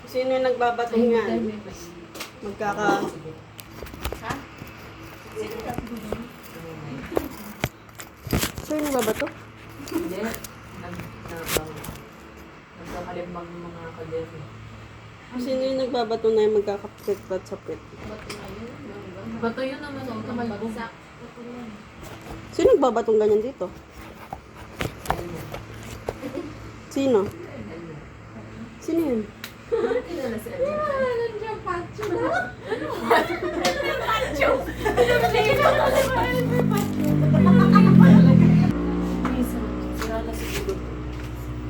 Sino yung nagbabatingan? Magkaka... Ha? Sino yung nagbabato? Hindi. Nagkakalimbang yung mga kadete. Sino yung nagbabato na yung magkakapit at sapit? Bato yun naman ang kamalbog. Sino nagbabatong ganyan dito? Sino? Sino yun? Kilala si Edwin. Nandiyan, Pacho na. Pacho! Sira na siguro.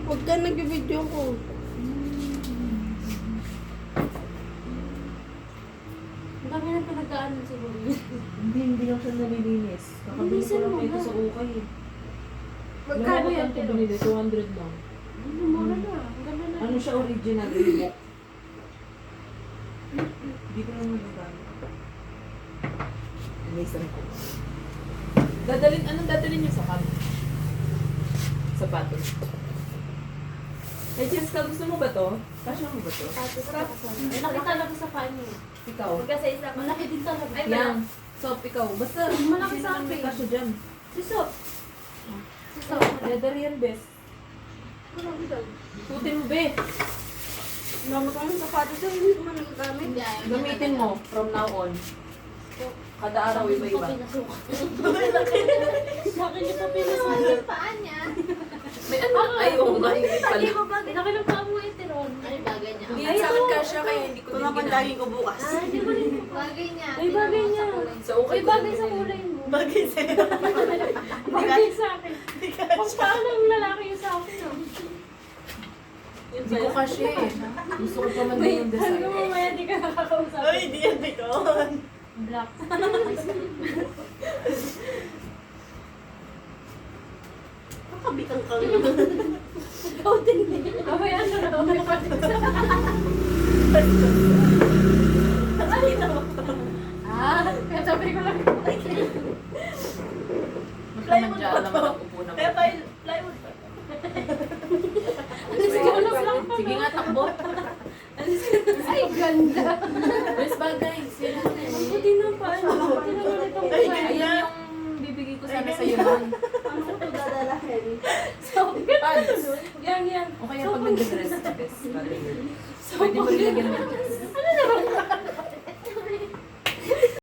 Huwag ka nag-video ko. Ang dami na pinagdaanan siguro yun. Hindi lang siya nalilinis. Nakabili ko lang ito sa ukay eh. Magkano yan? Ito binili, 200 lang. Ano, mura na. Ang ganda na. Ano siya original Reebok? Hindi ko lang magagamit. Inisan ko. Anong dadalhin niyo sa kami? Sapatos. Eh, Jessica, gusto mo ba to? Kasya mo ba to? Malaki talaga sa paa niyo. Ikaw. Magkasa-isa. Malaki din talaga. Ay, Yan. Sop, ikaw. Basta, Malaki sa may akin. kasya dyan. Si Sop. Si Sop. Leather yan, best. Marami daw. Putin mo, be. Gamit ko ng sapatos sa hindi ko man nagagamit. Gamitin mo from now on. Kada araw iba-iba. Sa akin ito pinasukan. Paa niya. May ano? Ay, oo nga. Hindi pala. Hindi ko bagay. Laki ng paa mo ito ron. Ay, bagay niya. Hindi yan sa akin kasya, kaya hindi ko Ito naman lagi ko bukas. Hindi mo rin bagay niya. Ay, bagay niya. Sa ukay Ay, bagay sa kulay mo. Bagay sa'yo. Bagay sa akin. Kung paano ang lalaki yung sa akin, no? Hindi ko kasya eh. Gusto ko pa man din yung design. Ano mamaya di ka nakakausap. Ay, di yan bigon. Black. Nakabitang ka. Ikaw din eh. Mamaya ano na, may pati sa kaya sabi ko lang. Magkamadya naman ang upo naman. Kaya plywood pa. Sige nga, takbo. Ay, ganda. Best bagay. Sino na Ang eh. puti ng paa. Ang puti naman itong Ay, paa. Ayan yung bibigay ko sana sa'yo nun. Ano ko ito dadalahin? So, Pads. yan. O kaya pag nag-dress ka, best bagay yun. Pwede mo rin lagyan ng